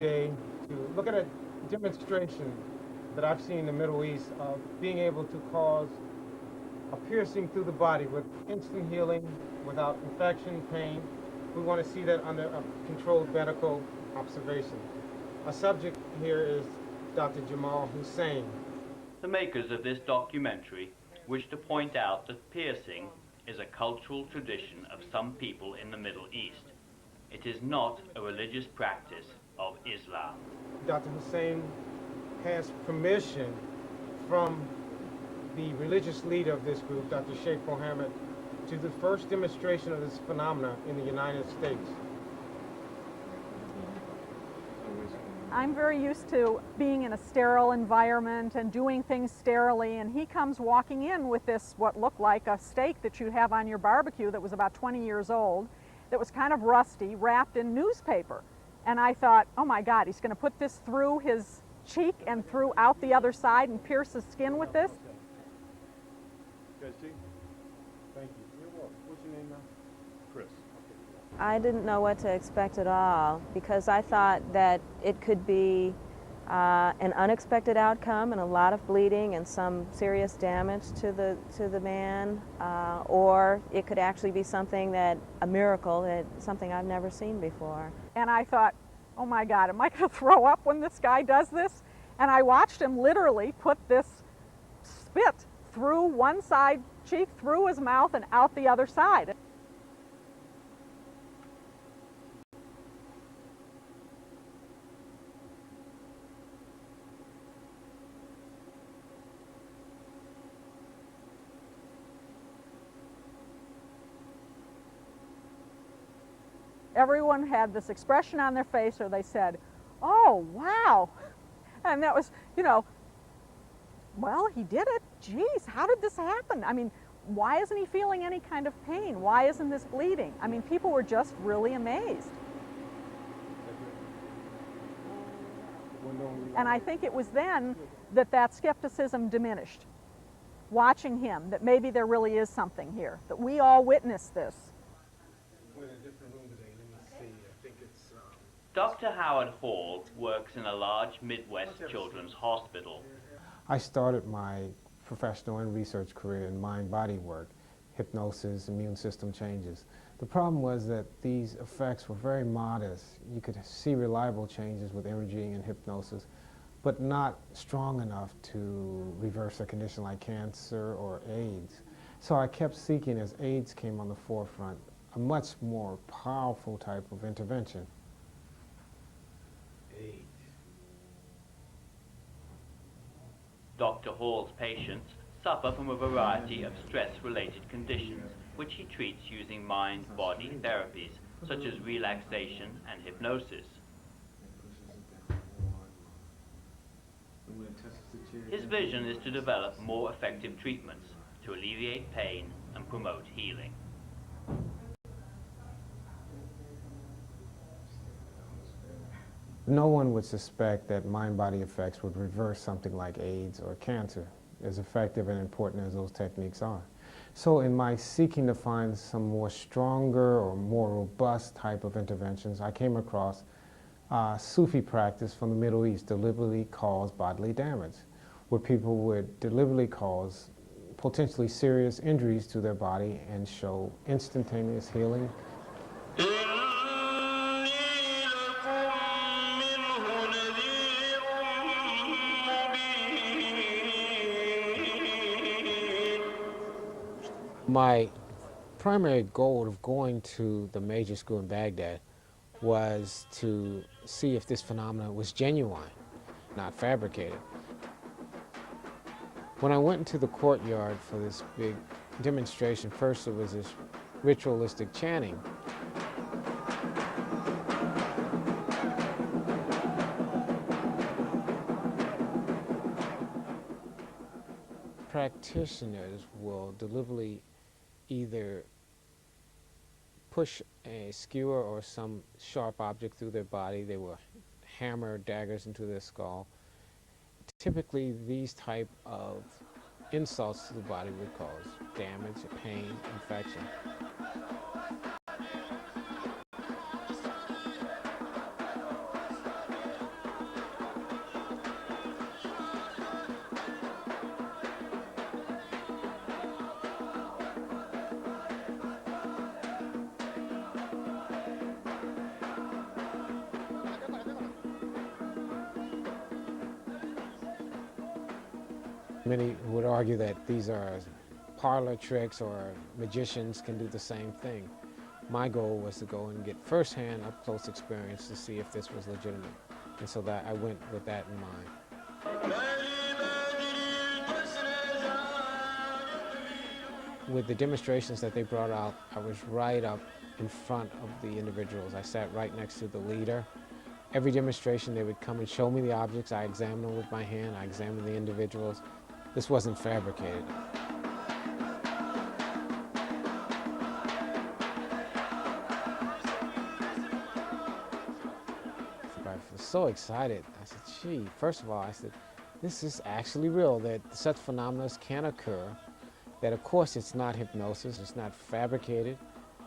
today to look at a demonstration that I've seen in the Middle East of being able to cause a piercing through the body with instant healing without infection, pain. We want to see that under a controlled medical observation. Our subject here is Dr. Jamal Hussein. The makers of this documentary wish to point out that piercing is a cultural tradition of some people in the Middle East. It is not a religious practice of Islam. Dr. Hussein has permission from the religious leader of this group, Dr. Sheikh Mohammed, to the first demonstration of this phenomena in the United States. I'm very used to being in a sterile environment and doing things sterilely, and he comes walking in with this, what looked like a steak that you have on your barbecue that was about 20 years old, that was kind of rusty, wrapped in newspaper. And I thought, oh my God, he's going to put this through his cheek and through out the other side and pierce his skin with this. Thank you. You're welcome. What's your name now? Chris. I didn't know what to expect at all because I thought that it could be an unexpected outcome and a lot of bleeding and some serious damage to the man, or it could actually be something a miracle, something I've never seen before. And I thought, oh my God, am I going to throw up when this guy does this? And I watched him literally put this spit through one side cheek, through his mouth, and out the other side. Everyone had this expression on their face, or they said, oh, wow. And that was, well, he did it. Geez, how did this happen? I mean, why isn't he feeling any kind of pain? Why isn't this bleeding? I mean, people were just really amazed. And I think it was then that skepticism diminished, watching him, that maybe there really is something here, that we all witnessed this. We're in a different room today. Let me see. I think it's... Dr. Howard Hall works in a large Midwest children's hospital. I started my professional and research career in mind-body work, hypnosis, immune system changes. The problem was that these effects were very modest. You could see reliable changes with imaging and hypnosis, but not strong enough to reverse a condition like cancer or AIDS. So I kept seeking, as AIDS came on the forefront, a much more powerful type of intervention. AIDS. Dr. Hall's patients suffer from a variety of stress-related conditions, which he treats using mind-body therapies, such as relaxation and hypnosis. His vision is to develop more effective treatments to alleviate pain and promote healing. No one would suspect that mind-body effects would reverse something like AIDS or cancer, as effective and important as those techniques are. So in my seeking to find some more stronger or more robust type of interventions, I came across Sufi practice from the Middle East, deliberately cause bodily damage, where people would deliberately cause potentially serious injuries to their body and show instantaneous healing. My primary goal of going to the major school in Baghdad was to see if this phenomenon was genuine, not fabricated. When I went into the courtyard for this big demonstration, first it was this ritualistic chanting. Practitioners will deliberately either push a skewer or some sharp object through their body. They will hammer daggers into their skull. Typically, these type of insults to the body would cause damage, pain, infection. Many would argue that these are parlor tricks or magicians can do the same thing. My goal was to go and get firsthand up-close experience to see if this was legitimate. And so that I went with that in mind. With the demonstrations that they brought out, I was right up in front of the individuals. I sat right next to the leader. Every demonstration they would come and show me the objects. I examined them with my hand. I examined the individuals. This wasn't fabricated. I was so excited. I said, gee, first of all, I said, this is actually real, that such phenomena can occur, that of course it's not hypnosis, it's not fabricated,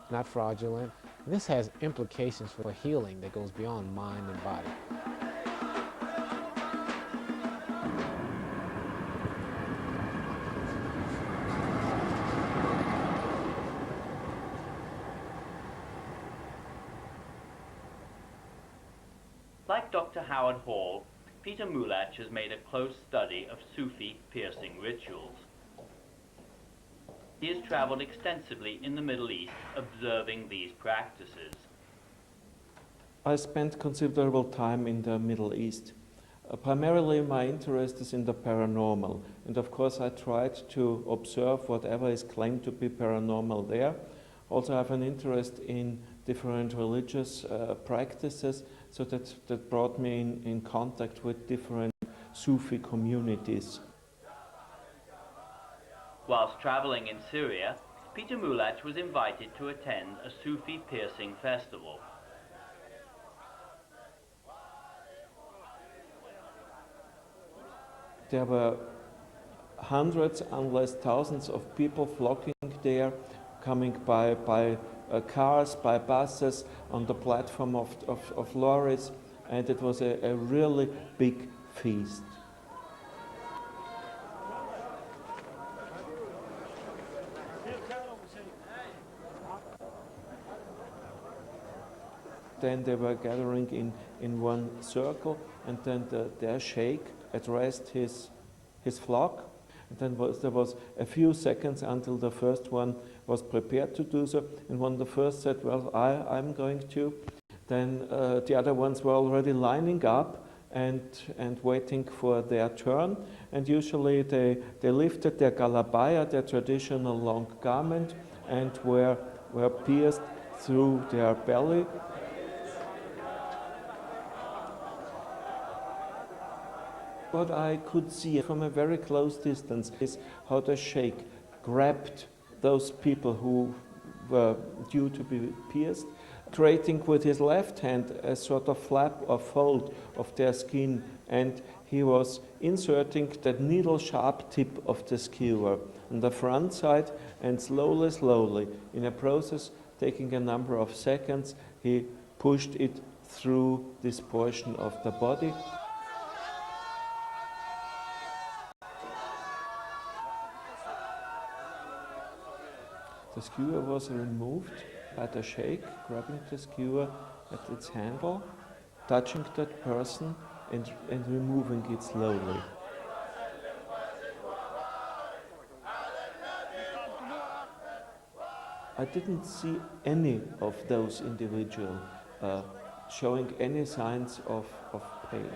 not fraudulent. This has implications for healing that goes beyond mind and body. Like Dr. Howard Hall, Peter Mulach has made a close study of Sufi piercing rituals. He has traveled extensively in the Middle East observing these practices. I spent considerable time in the Middle East. Primarily my interest is in the paranormal, and of course I tried to observe whatever is claimed to be paranormal there. Also I have an interest in different religious practices, so that brought me in contact with different Sufi communities. Whilst traveling in Syria, Peter Mulach was invited to attend a Sufi piercing festival. There were hundreds, unless thousands of people flocking there, coming by cars, by buses, on the platform of lorries, and it was a really big feast. Then they were gathering in one circle, and then their sheikh addressed his flock. And then there was a few seconds until the first one was prepared to do so. And when the first said, well, I'm going to, then the other ones were already lining up and waiting for their turn. And usually they lifted their galabaya, their traditional long garment, and were pierced through their belly. What I could see from a very close distance is how the sheikh grabbed those people who were due to be pierced, creating with his left hand a sort of flap or fold of their skin, and he was inserting the needle-sharp tip of the skewer on the front side, and slowly, in a process taking a number of seconds, he pushed it through this portion of the body. The skewer was removed by the sheikh, grabbing the skewer at its handle, touching that person and removing it slowly. I didn't see any of those individuals showing any signs of pain.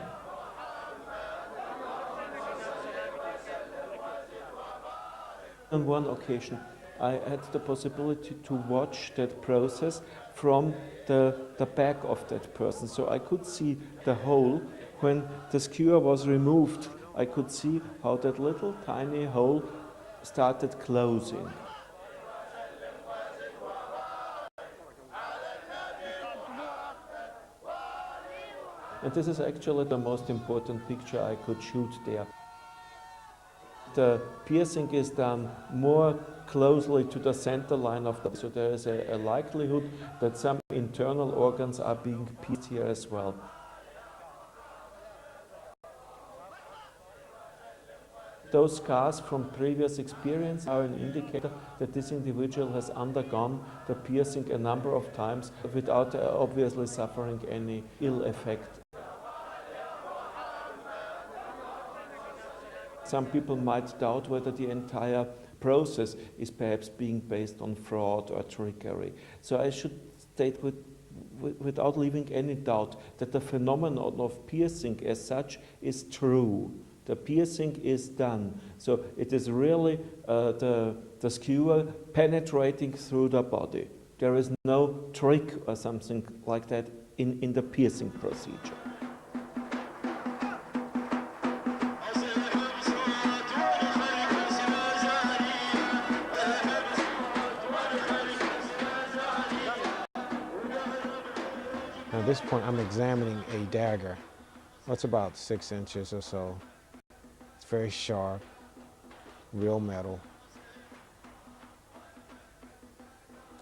On one occasion, I had the possibility to watch that process from the back of that person. So I could see the hole. When the skewer was removed, I could see how that little tiny hole started closing. And this is actually the most important picture I could shoot there. The piercing is done more closely to the center line of the, so there is a likelihood that some internal organs are being pierced here as well. Those scars from previous experience are an indicator that this individual has undergone the piercing a number of times without obviously suffering any ill effect. some people might doubt whether the entire process is perhaps being based on fraud or trickery. So I should state without leaving any doubt that the phenomenon of piercing as such is true. The piercing is done. So it is really the skewer penetrating through the body. There is no trick or something like that in the piercing procedure. Now at this point, I'm examining a dagger. That's about 6 inches or so. It's very sharp, real metal.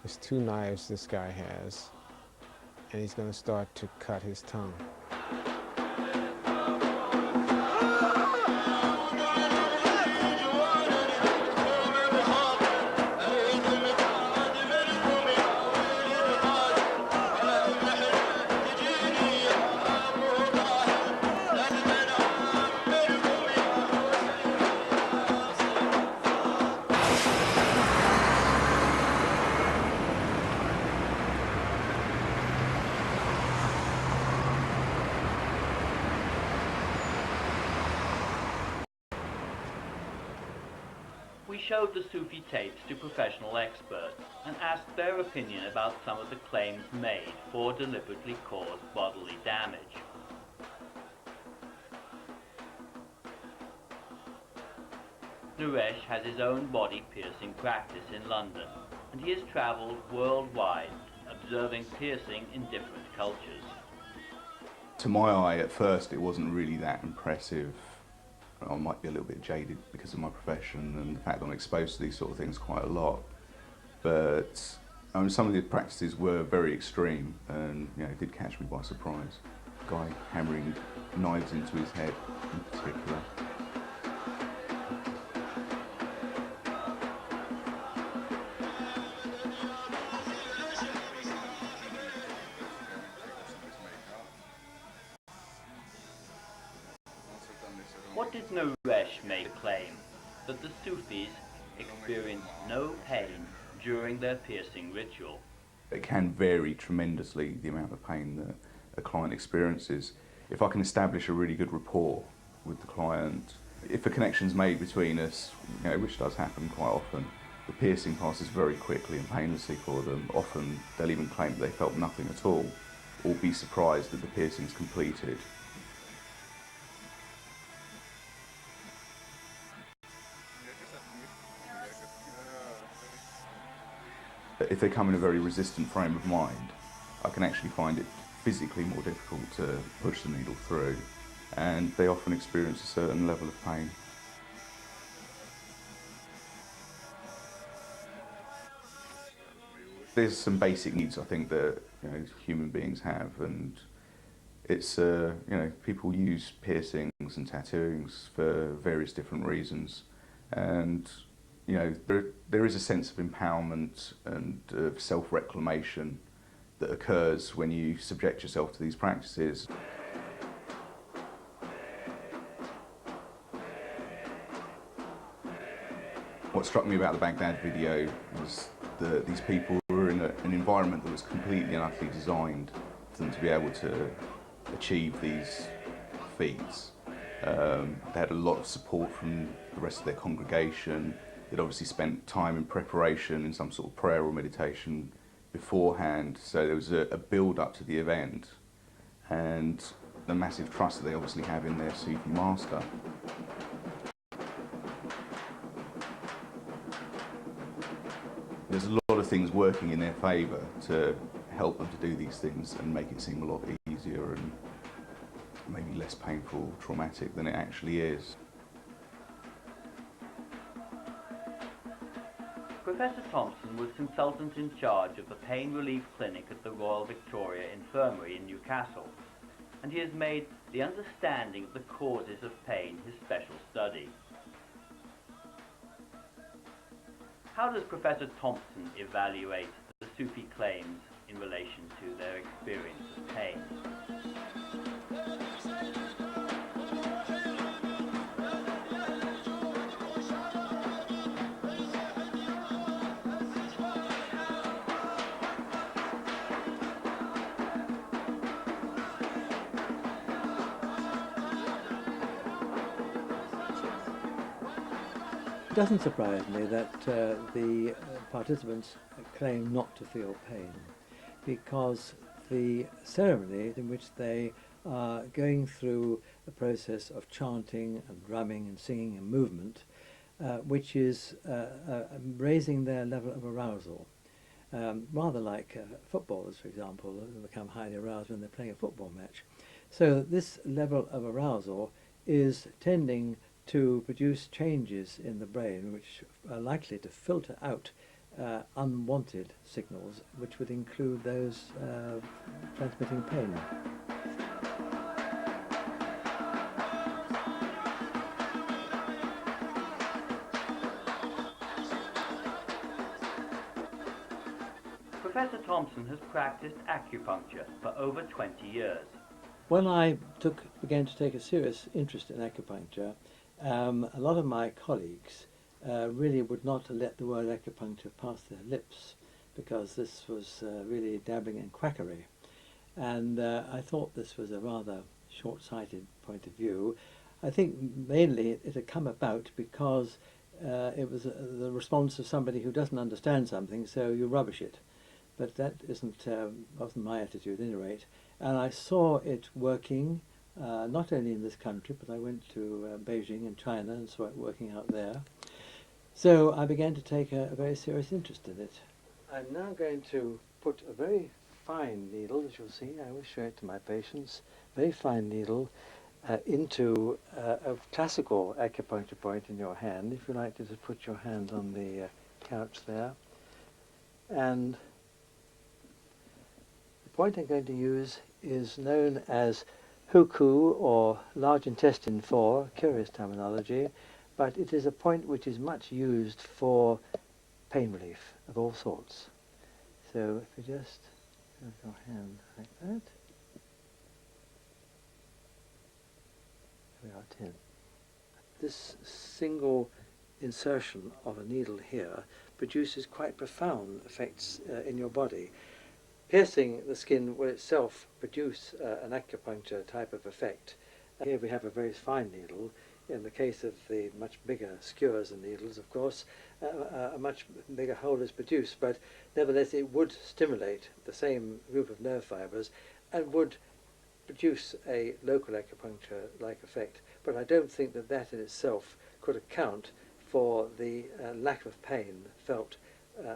There's 2 knives this guy has, and he's going to start to cut his tongue. We showed the Sufi tapes to professional experts and asked their opinion about some of the claims made for deliberately caused bodily damage. Naresh has his own body piercing practice in London, and he has travelled worldwide, observing piercing in different cultures. To my eye, at first, it wasn't really that impressive. I might be a little bit jaded because of my profession and the fact that I'm exposed to these sort of things quite a lot. But some of the practices were very extreme and it did catch me by surprise. A guy hammering knives into his head in particular. What did Naresh make a claim? That the Sufis experienced no pain during their piercing ritual. It can vary tremendously, the amount of pain that a client experiences. If I can establish a really good rapport with the client, if a connection's made between us, which does happen quite often, the piercing passes very quickly and painlessly for them. Often they'll even claim that they felt nothing at all, or be surprised that the piercing's completed. If they come in a very resistant frame of mind, I can actually find it physically more difficult to push the needle through, and they often experience a certain level of pain. There's some basic needs I think that human beings have, and it's people use piercings and tattooings for various different reasons, and there is a sense of empowerment and of self-reclamation that occurs when you subject yourself to these practices. What struck me about the Baghdad video was that these people were in an environment that was completely and utterly designed for them to be able to achieve these feats. They had a lot of support from the rest of their congregation. They'd obviously spent time in preparation in some sort of prayer or meditation beforehand, so there was a build-up to the event and the massive trust that they obviously have in their Sufi master. There's a lot of things working in their favour to help them to do these things and make it seem a lot easier and maybe less painful, traumatic than it actually is. Professor Thompson was consultant in charge of the pain relief clinic at the Royal Victoria Infirmary in Newcastle, and he has made the understanding of the causes of pain his special study. How does Professor Thompson evaluate the Sufi claims in relation to their experience of pain? doesn't surprise me that the participants claim not to feel pain, because the ceremony in which they are going through a process of chanting and drumming and singing and movement, which is raising their level of arousal. Rather like footballers, for example, who become highly aroused when they're playing a football match. So this level of arousal is tending to produce changes in the brain which are likely to filter out unwanted signals, which would include those transmitting pain. Professor Thompson has practiced acupuncture for over 20 years. When I began to take a serious interest in acupuncture, a lot of my colleagues really would not let the word acupuncture pass their lips, because this was really dabbling in quackery. And I thought this was a rather short-sighted point of view. I think mainly it had come about because it was the response of somebody who doesn't understand something, so you rubbish it. But that wasn't my attitude at any rate. And I saw it working, not only in this country, but I went to Beijing in China and saw it working out there. So I began to take a very serious interest in it. I'm now going to put a very fine needle, as you'll see, I always show it to my patients, very fine needle into a classical acupuncture point in your hand. If you like to just put your hand on the couch there. And the point I'm going to use is known as huku, or large intestine 4, curious terminology, but it is a point which is much used for pain relief of all sorts. So if you just have your hand like that, we are 10. This single insertion of a needle here produces quite profound effects in your body. Piercing the skin will itself produce an acupuncture type of effect. Here we have a very fine needle. In the case of the much bigger skewers and needles, of course, a much bigger hole is produced, but nevertheless it would stimulate the same group of nerve fibres and would produce a local acupuncture-like effect. But I don't think that that in itself could account for the lack of pain felt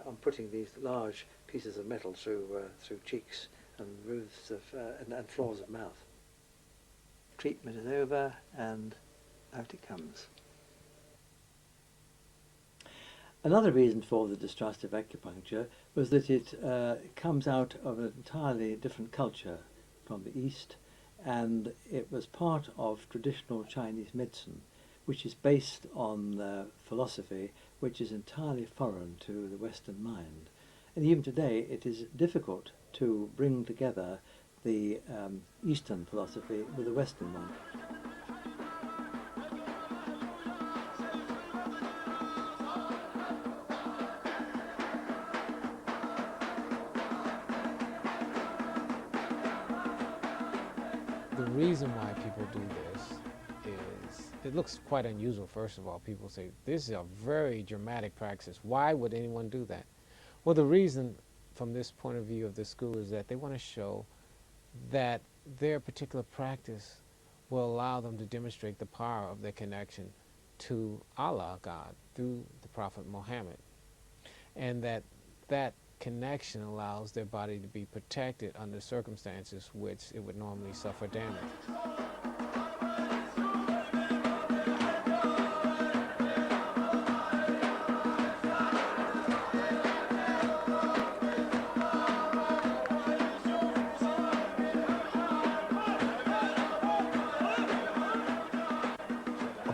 on putting these large pieces of metal through cheeks and roofs of and floors of mouth. Treatment is over and out it comes. Another reason for the distrust of acupuncture was that it comes out of an entirely different culture from the East, and it was part of traditional Chinese medicine, which is based on philosophy which is entirely foreign to the Western mind. And even today it is difficult to bring together the Eastern philosophy with the Western one. The reason why people do this is, it looks quite unusual, first of all. People say, this is a very dramatic practice. Why would anyone do that? Well, the reason from this point of view of the school is that they want to show that their particular practice will allow them to demonstrate the power of their connection to Allah, God, through the Prophet Muhammad. And that connection allows their body to be protected under circumstances which it would normally suffer damage.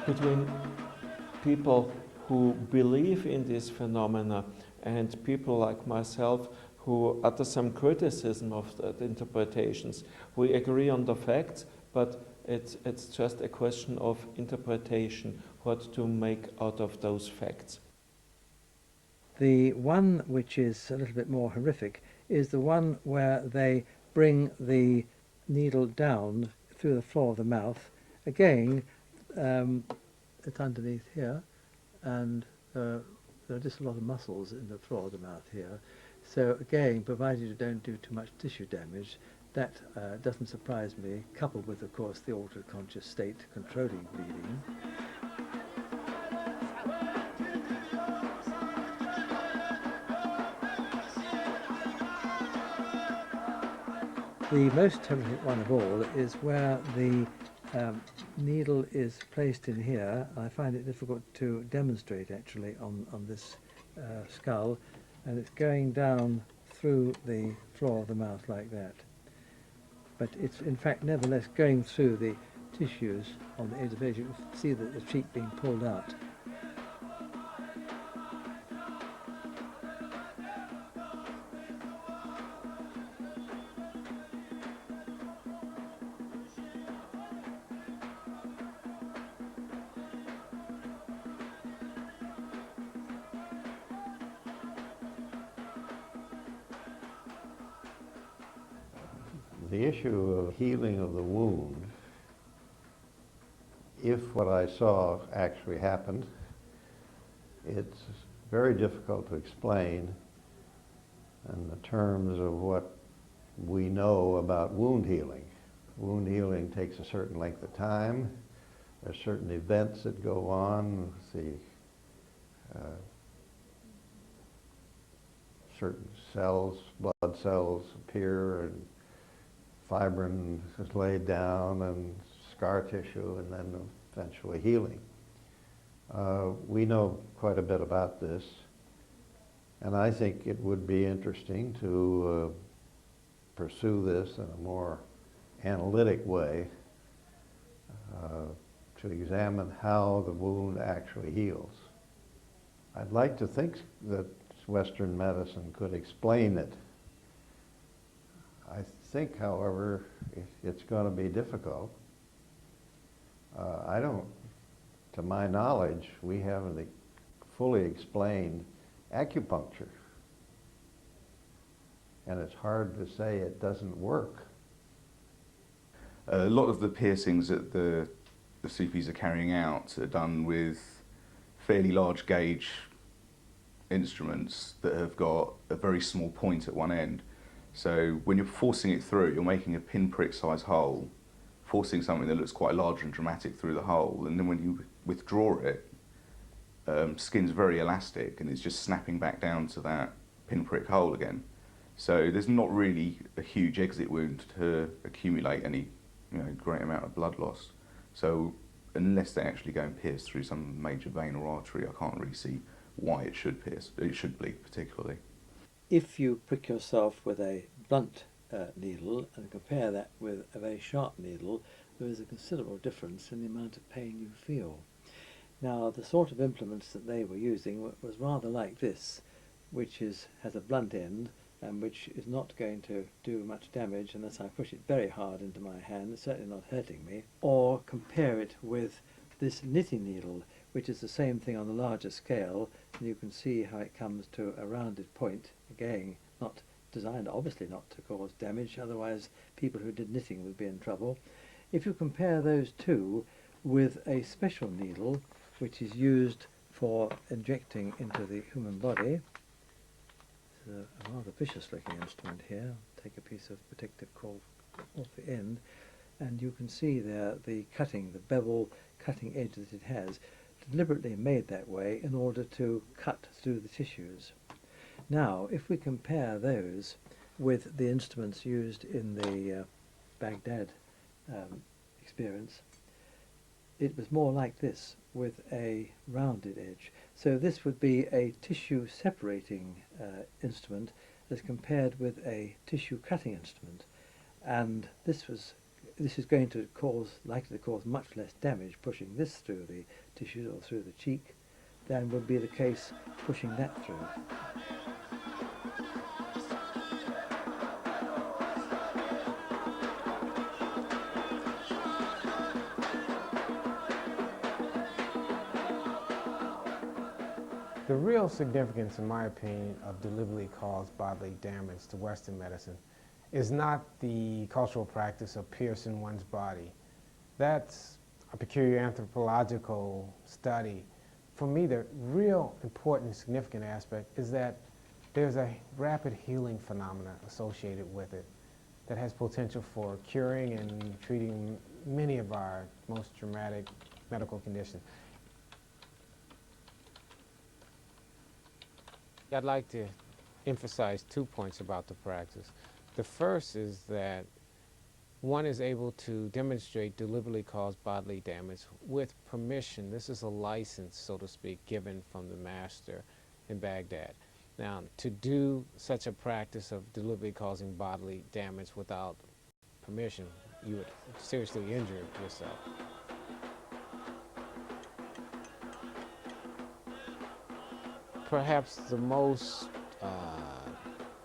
Between people who believe in this phenomena and people like myself who utter some criticism of the interpretations. We agree on the facts, but it's just a question of interpretation, what to make out of those facts. The one which is a little bit more horrific is the one where they bring the needle down through the floor of the mouth. Again, it's underneath here, and there are just a lot of muscles in the floor of the mouth here. So again, provided you don't do too much tissue damage, that doesn't surprise me, coupled with, of course, the altered conscious state controlling bleeding. The most terrific one of all is where the needle is placed in here. I find it difficult to demonstrate actually on this skull, and it's going down through the floor of the mouth like that. But it's in fact nevertheless going through the tissues on the edge of the face. You can see that the cheek being pulled out. The issue of healing of the wound, if what I saw actually happened, it's very difficult to explain in the terms of what we know about wound healing. Wound healing takes a certain length of time. There are certain events that go on. Certain cells, blood cells appear, and fibrin is laid down, and scar tissue, and then eventually healing. We know quite a bit about this, and I think it would be interesting to pursue this in a more analytic way, to examine how the wound actually heals. I'd like to think that Western medicine could explain it. I think, however, it's going to be difficult. To my knowledge, we haven't fully explained acupuncture. And it's hard to say it doesn't work. A lot of the piercings that the Sufis are carrying out are done with fairly large gauge instruments that have got a very small point at one end. So when you're forcing it through, you're making a pinprick size hole, forcing something that looks quite large and dramatic through the hole, and then when you withdraw it, skin's very elastic and it's just snapping back down to that pinprick hole again. So there's not really a huge exit wound to accumulate any great amount of blood loss. So unless they actually go and pierce through some major vein or artery, I can't really see why it should bleed particularly. If you prick yourself with a blunt needle and compare that with a very sharp needle, there is a considerable difference in the amount of pain you feel. Now, the sort of implements that they were using was rather like this, which has a blunt end and which is not going to do much damage unless I push it very hard into my hand. It's certainly not hurting me. Or compare it with this knitting needle, which is the same thing on a larger scale, and you can see how it comes to a rounded point, again, not designed obviously not to cause damage, otherwise people who did knitting would be in trouble. If you compare those two with a special needle which is used for injecting into the human body, it's a rather vicious looking instrument here. Take a piece of protective cord off the end, and you can see there the bevel cutting edge that it has, deliberately made that way in order to cut through the tissues. Now, if we compare those with the instruments used in the Baghdad experience, it was more like this, with a rounded edge. So this would be a tissue separating instrument as compared with a tissue cutting instrument, and this is going to likely to cause much less damage pushing this through the tissues or through the cheek than would be the case pushing that through. The real significance, in my opinion, of deliberately caused bodily damage to Western medicine is not the cultural practice of piercing one's body. That's a peculiar anthropological study for me, the real important and significant aspect is that there's a rapid healing phenomena associated with it that has potential for curing and treating many of our most dramatic medical conditions. I'd like to emphasize 2 points about the practice. The first is that one is able to demonstrate deliberately caused bodily damage with permission. This is a license, so to speak, given from the master in Baghdad. Now, to do such a practice of deliberately causing bodily damage without permission, you would seriously injure yourself. Perhaps the most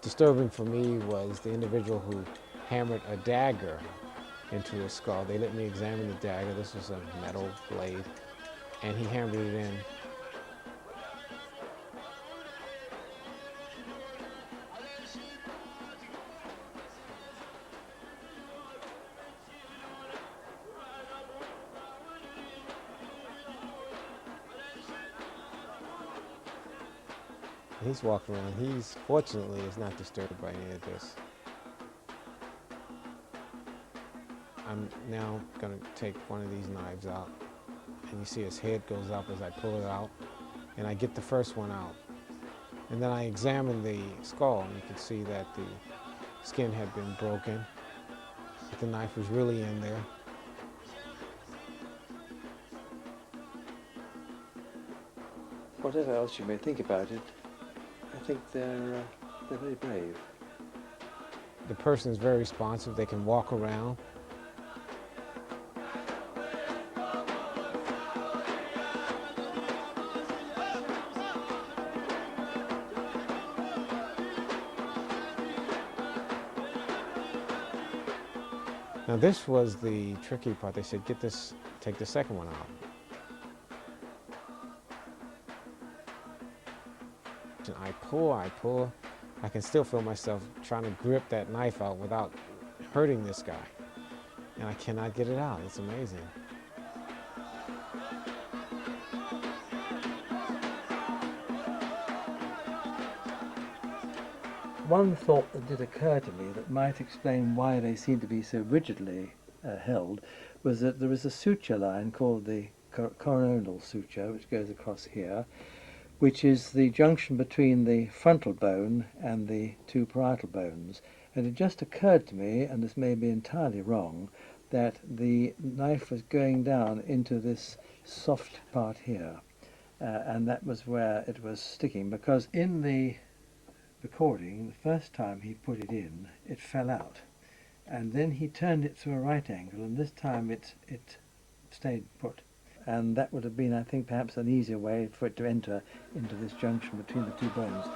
disturbing for me was the individual who hammered a dagger into his skull. They let me examine the dagger. This was a metal blade, and he hammered it in. He's walking around. He's, fortunately, is not disturbed by any of this. I'm now going to take one of these knives out, and you see his head goes up as I pull it out, and I get the first one out. And then I examine the skull, and you can see that the skin had been broken, but the knife was really in there. Whatever else you may think about it, I think they're very brave. The person is very responsive. They can walk around. Now this was the tricky part. They said, get this, take the second one out. And I pull. I can still feel myself trying to grip that knife out without hurting this guy. And I cannot get it out. It's amazing. One thought that did occur to me that might explain why they seem to be so rigidly held was that there is a suture line called the coronal suture, which goes across here, which is the junction between the frontal bone and the two parietal bones. And it just occurred to me, and this may be entirely wrong, that the knife was going down into this soft part here, and that was where it was sticking, because in the recording, the first time he put it in, it fell out. And then he turned it to a right angle, and this time it stayed put. And that would have been, I think, perhaps an easier way for it to enter into this junction between the two bones.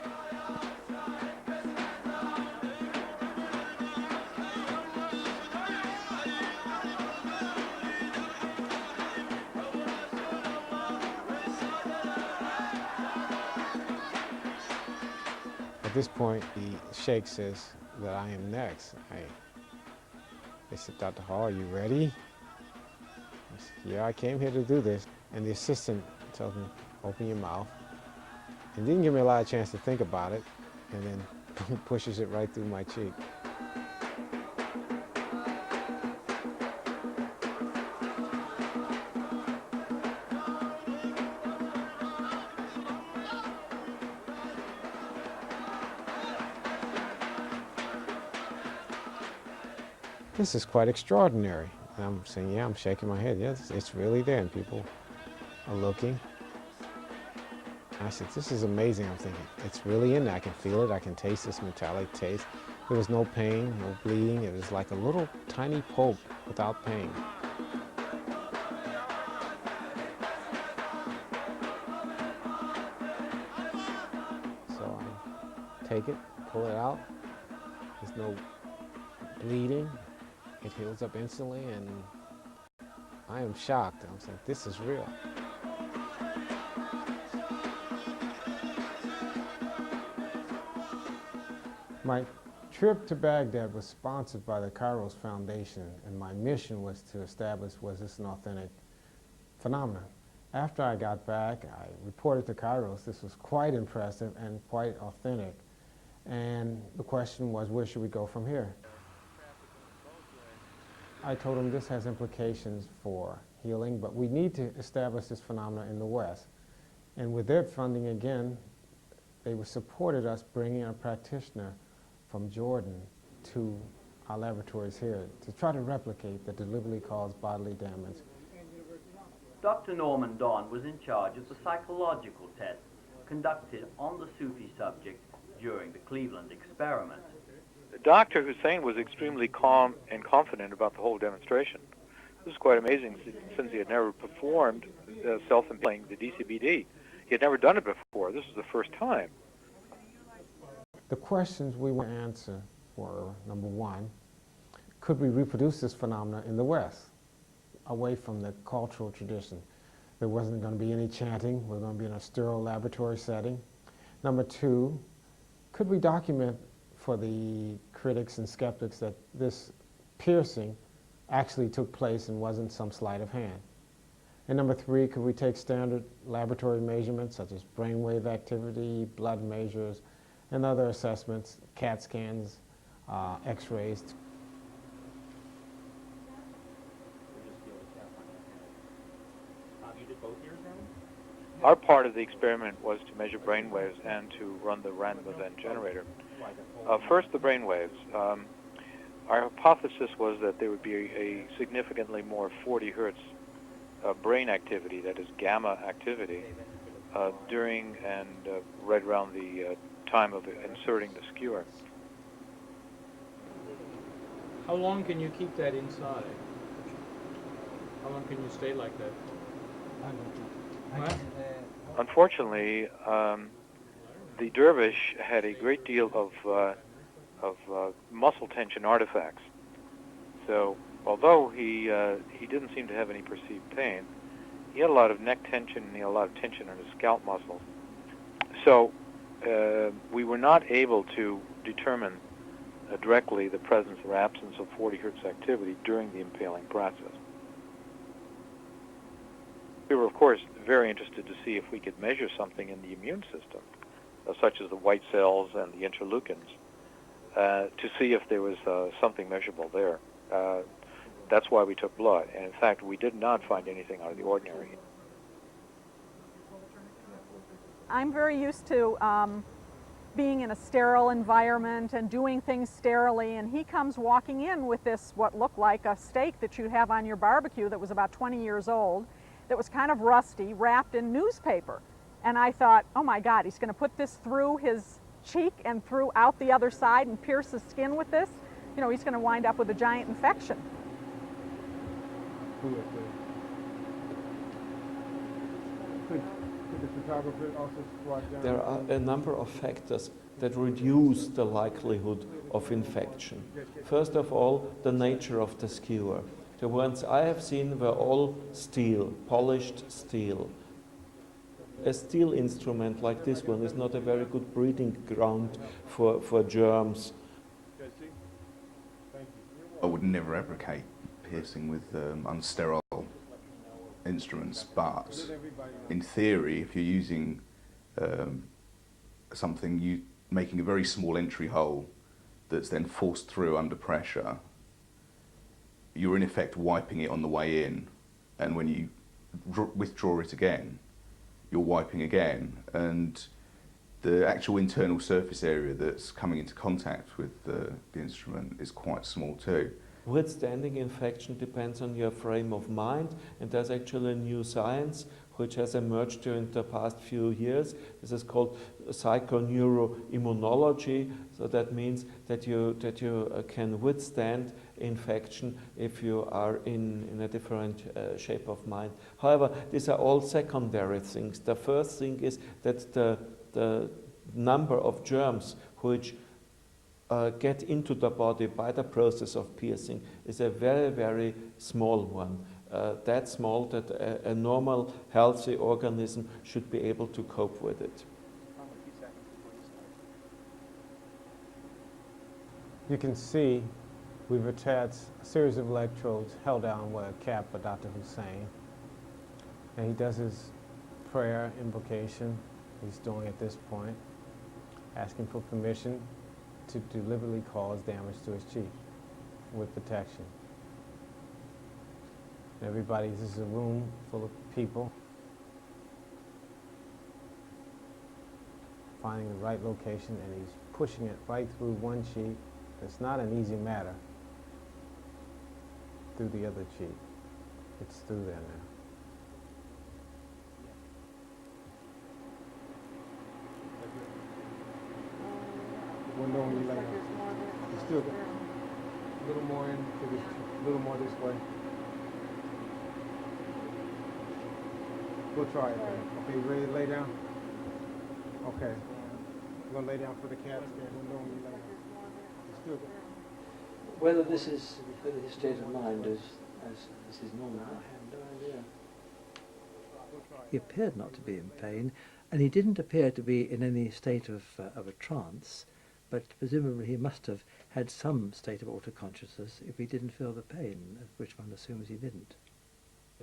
At this point, the sheikh says that I am next. They said, Dr. Hall, are you ready? I said, yeah, I came here to do this. And the assistant tells me, open your mouth. And didn't give me a lot of chance to think about it, and then pushes it right through my cheek. This is quite extraordinary. And I'm saying, yeah, I'm shaking my head. Yes, it's really there, and people are looking. And I said, this is amazing. I'm thinking, it's really in there. I can feel it. I can taste this metallic taste. There was no pain, no bleeding. It was like a little tiny poke without pain. So I take it, pull it out. There's no bleeding. It heals up instantly, and I am shocked. I'm saying, this is real. My trip to Baghdad was sponsored by the Kairos Foundation, and my mission was to establish, was this an authentic phenomenon? After I got back, I reported to Kairos. This was quite impressive and quite authentic. And the question was, where should we go from here? I told him this has implications for healing, but we need to establish this phenomenon in the West. And with their funding again, they supported us bringing a practitioner from Jordan to our laboratories here to try to replicate the deliberately caused bodily damage. Dr. Norman Don was in charge of the psychological tests conducted on the Sufi subject during the Cleveland experiment. Dr. Hussein was extremely calm and confident about the whole demonstration. This is quite amazing since he had never performed self-implanting the DCBD. He had never done it before. This was the first time. The questions we want to answer were, number one, could we reproduce this phenomenon in the West, away from the cultural tradition? There wasn't going to be any chanting. We're going to be in a sterile laboratory setting. Number two, could we document for the critics and skeptics that this piercing actually took place and wasn't some sleight of hand? And number three, could we take standard laboratory measurements such as brainwave activity, blood measures, and other assessments, CAT scans, X-rays? Our part of the experiment was to measure brain waves and to run the random event generator. First, the brain waves. Our hypothesis was that there would be a significantly more 40 hertz brain activity, that is gamma activity, during and right around the time of inserting the skewer. How long can you keep that inside? How long can you stay like that? What? Unfortunately, the dervish had a great deal of muscle tension artifacts. So, although he didn't seem to have any perceived pain, he had a lot of neck tension and he had a lot of tension in his scalp muscles. So, we were not able to determine directly the presence or absence of 40 hertz activity during the impaling process. We were, of course, very interested to see if we could measure something in the immune system, such as the white cells and the interleukins, to see if there was something measurable there. That's why we took blood, and in fact, we did not find anything out of the ordinary. I'm very used to being in a sterile environment and doing things sterilely, and he comes walking in with this, what looked like a steak that you have on your barbecue that was about 20 years old, that was kind of rusty, wrapped in newspaper. And I thought, oh my God, he's going to put this through his cheek and through out the other side and pierce his skin with this. You know, he's going to wind up with a giant infection. Could the photographer also squat down? There are a number of factors that reduce the likelihood of infection. First of all, the nature of the skewer. The ones I have seen were all steel, polished steel. A steel instrument like this one is not a very good breeding ground for germs. I would never advocate piercing with unsterile instruments, but in theory, if you're using something, making a very small entry hole that's then forced through under pressure, you're in effect wiping it on the way in, and when you withdraw it again, you're wiping again, and the actual internal surface area that's coming into contact with the instrument is quite small too. Withstanding infection depends on your frame of mind, and there's actually a new science which has emerged during the past few years. This is called psychoneuroimmunology. So that means that you can withstand infection if you are in a different shape of mind. However, these are all secondary things. The first thing is that the number of germs which get into the body by the process of piercing is a very, very small one. That small that a normal, healthy organism should be able to cope with it. You can see we've attached a series of electrodes held down with a cap by Dr. Hussein. And he does his prayer invocation. He's doing at this point, asking for permission to deliberately cause damage to his cheek with protection. Everybody, this is a room full of people. Finding the right location, and he's pushing it right through one cheek. It's not an easy matter. Through the other cheek. It's through there now. Window on your leg. You still got a little more in, a little more this way. We'll try it then. Okay, you ready to lay down? Okay. You're going to lay down for the CAT scan. Window on your leg. You still got Whether his state of mind is normal, I have no idea. He appeared not to be in pain, and he didn't appear to be in any state of a trance, but presumably he must have had some state of altered consciousness if he didn't feel the pain, which one assumes he didn't.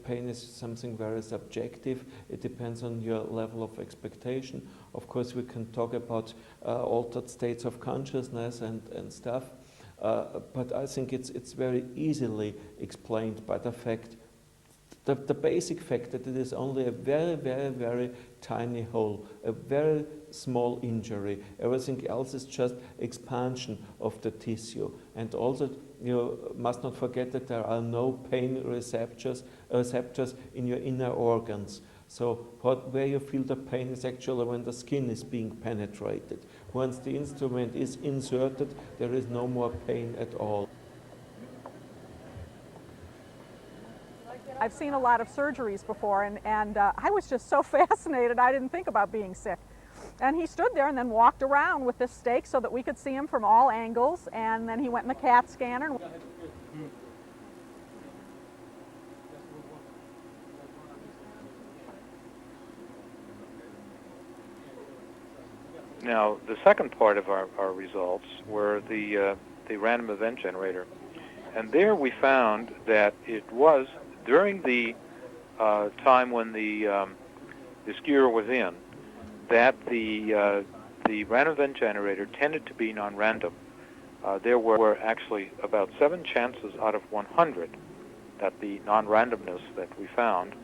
Pain is something very subjective. It depends on your level of expectation. Of course, we can talk about altered states of consciousness and stuff, but I think it's very easily explained by the fact, the basic fact that it is only a very, very, very tiny hole, a very small injury. Everything else is just expansion of the tissue. And also, you must not forget that there are no pain receptors in your inner organs. So where you feel the pain is actually when the skin is being penetrated. Once the instrument is inserted, there is no more pain at all. I've seen a lot of surgeries before, and I was just so fascinated I didn't think about being sick. And he stood there and then walked around with this stake so that we could see him from all angles, and then he went in the CAT scanner. Now, the second part of our results were the random event generator. And there we found that it was during the time when the skewer was in, that the random event generator tended to be non-random. There were actually about 7 chances out of 100 that the non-randomness that we found,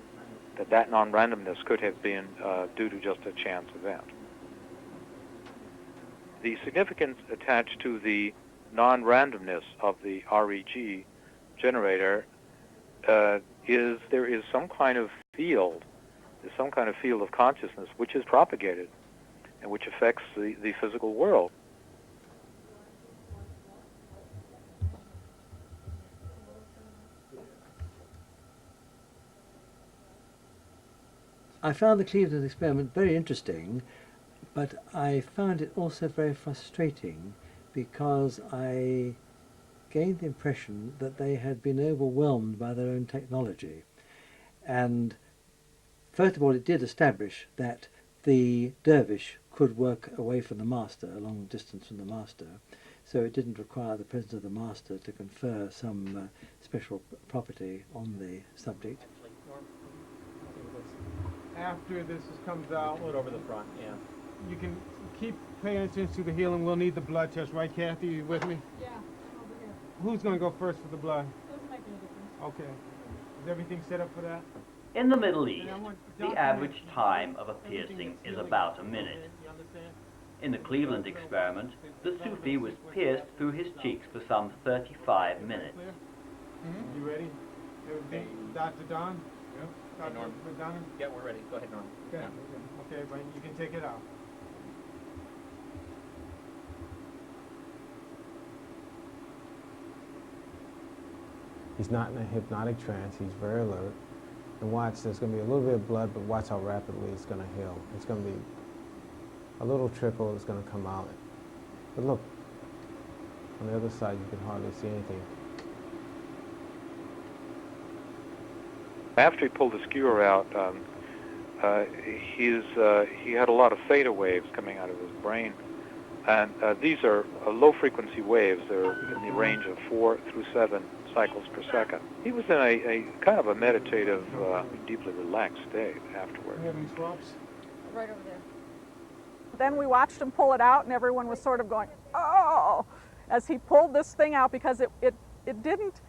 that non-randomness could have been due to just a chance event. The significance attached to the non-randomness of the REG generator is there is some kind of field, of consciousness which is propagated and which affects the physical world. I found the Cleveland experiment very interesting, but I found it also very frustrating because I gained the impression that they had been overwhelmed by their own technology. And first of all, it did establish that the dervish could work away from the master, a long distance from the master, so it didn't require the presence of the master to confer some special property on the subject. After this comes out, Pull it over the front, yeah. you can keep paying attention to the healing. We'll need the blood test, right, Kathy? You with me? Yeah, over here. Who's going to go first for the blood? Doesn't make any difference. Okay. Is everything set up for that? In the Middle East, the average time of a piercing is about a minute. In the Cleveland experiment, the Sufi was pierced through his cheeks for some 35 minutes. You ready? Everything? Dr. Don? Yeah. Dr. Norm. McDonough? Yeah, we're ready. Go ahead, Norm. Okay. Okay, but you can take it out. He's not in a hypnotic trance. He's very alert. And watch, there's going to be a little bit of blood, but watch how rapidly it's going to heal. It's going to be a little trickle is going to come out. But look, on the other side, you can hardly see anything. After he pulled the skewer out, he had a lot of theta waves coming out of his brain. And these are low-frequency waves. They're in the range of 4 through 7 cycles per second. He was in a kind of a meditative, deeply relaxed state afterward. Are you having swaps? Right over there. Then we watched him pull it out, and everyone was sort of going, "Oh!" as he pulled this thing out, because it didn't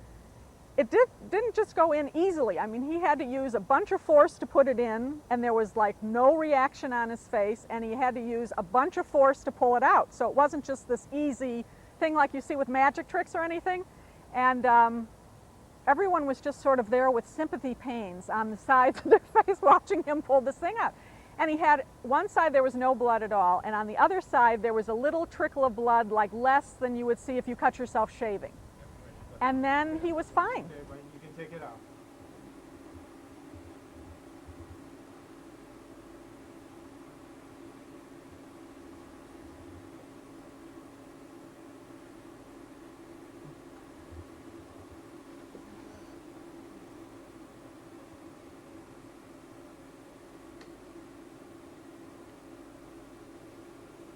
just go in easily. I mean, he had to use a bunch of force to put it in, and there was like no reaction on his face, and he had to use a bunch of force to pull it out. So it wasn't just this easy thing like you see with magic tricks or anything. And everyone was just sort of there with sympathy pains on the sides of their face watching him pull this thing out. And he had, one side there was no blood at all, and on the other side there was a little trickle of blood, like less than you would see if you cut yourself shaving. And then he was fine. Okay, but you can take it out.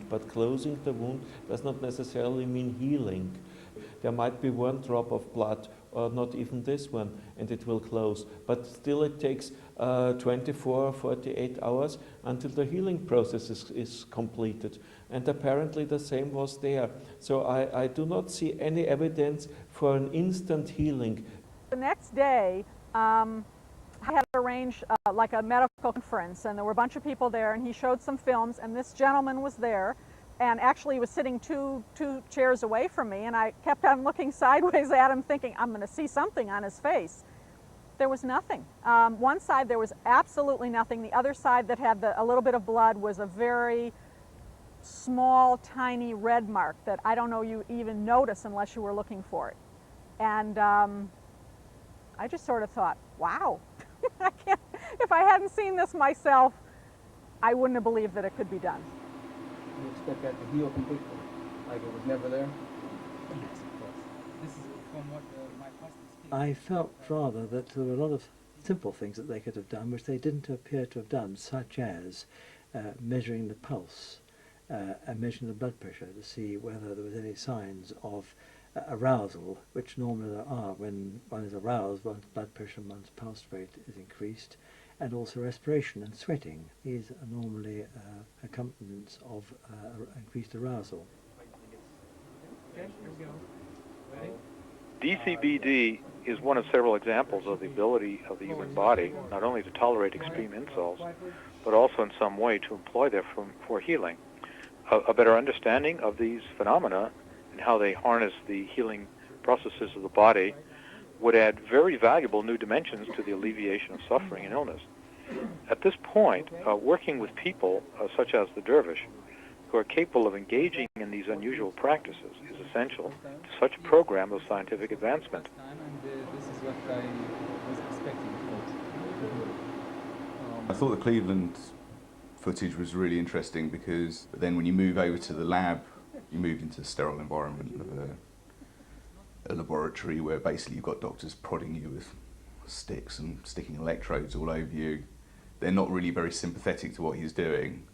But closing the wound does not necessarily mean healing. There might be one drop of blood, or not even this one, and it will close. But still it takes 24 or 48 hours until the healing process is completed. And apparently the same was there. So I do not see any evidence for an instant healing. The next day, I had arranged like a medical conference, and there were a bunch of people there, and he showed some films, and this gentleman was there, and actually he was sitting two chairs away from me, and I kept on looking sideways at him thinking, I'm going to see something on his face. There was nothing. One side there was absolutely nothing. The other side that had a little bit of blood was a very small, tiny red mark that I don't know you even notice unless you were looking for it. And I just sort of thought, wow, I can't, if I hadn't seen this myself, I wouldn't have believed that it could be done. You expect that to heal completely, like it was never there? Yes, of course. This is from what my pastor speaks. I felt rather that there were a lot of simple things that they could have done which they didn't appear to have done, such as measuring the pulse and measuring the blood pressure to see whether there was any signs of arousal, which normally there are when one is aroused. One's blood pressure and one's pulse rate is increased, and also respiration and sweating. These are normally accompaniments of increased arousal. Okay, here we go. Ready? DCBD is one of several examples of the ability of the human body not only to tolerate extreme insults, but also in some way to employ them for healing. A better understanding of these phenomena and how they harness the healing processes of the body would add very valuable new dimensions to the alleviation of suffering and illness. At this point, working with people such as the dervish, who are capable of engaging in these unusual practices, is essential to such a program of scientific advancement. This is what I was expecting. I thought the Cleveland footage was really interesting because then when you move over to the lab, you move into a sterile environment of a laboratory where basically you've got doctors prodding you with sticks and sticking electrodes all over you. They're not really very sympathetic to what he's doing.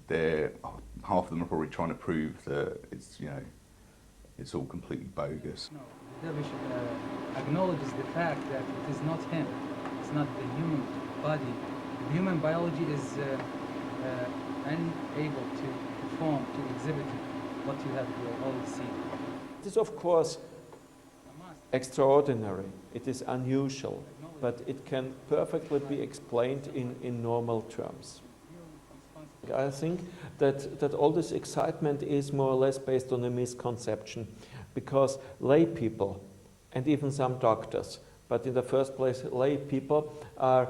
Half of them are probably trying to prove that it's all completely bogus. No, the dervish acknowledges the fact that it is not him. It's not the human body. The human biology is unable to perform, to exhibit what you have always seen. It is, of course, extraordinary. It is unusual, but it can perfectly be explained in normal terms. I think that all this excitement is more or less based on a misconception, because lay people, and even some doctors, but in the first place lay people, are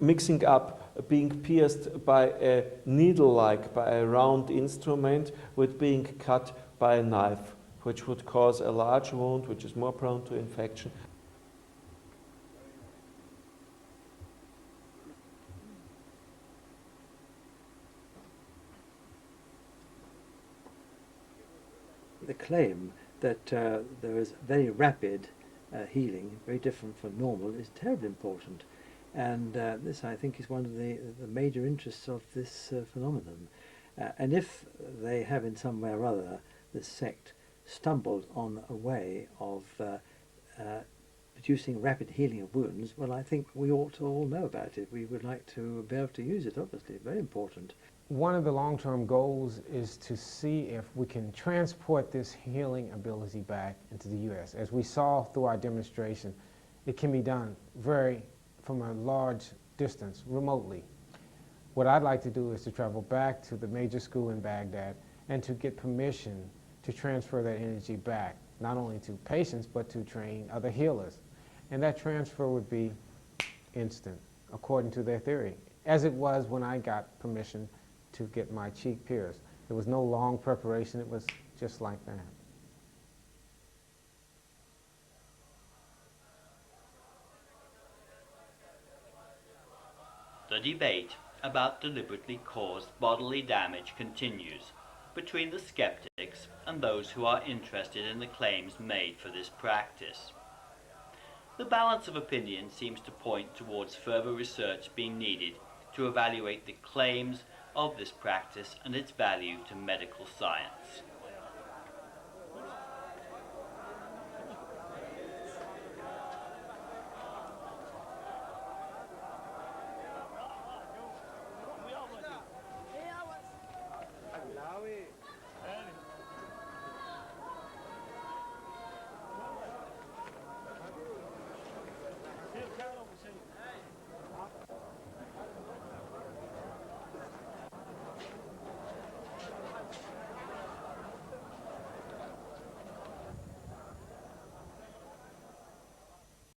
mixing up being pierced by a needle-like, by a round instrument, with being cut by a knife, which would cause a large wound, which is more prone to infection. The claim that there is very rapid healing, very different from normal, is terribly important. And this, I think, is one of the major interests of this phenomenon. And if they have in some way or other, this sect, stumbled on a way of producing rapid healing of wounds, well, I think we ought to all know about it. We would like to be able to use it, obviously, very important. One of the long-term goals is to see if we can transport this healing ability back into the U.S. As we saw through our demonstration, it can be done from a large distance, remotely. What I'd like to do is to travel back to the major school in Baghdad and to get permission to transfer that energy back, not only to patients, but to train other healers. And that transfer would be instant, according to their theory, as it was when I got permission to get my cheek pierced. There was no long preparation, it was just like that. The debate about deliberately caused bodily damage continues between the skeptics and those who are interested in the claims made for this practice. The balance of opinion seems to point towards further research being needed to evaluate the claims of this practice and its value to medical science.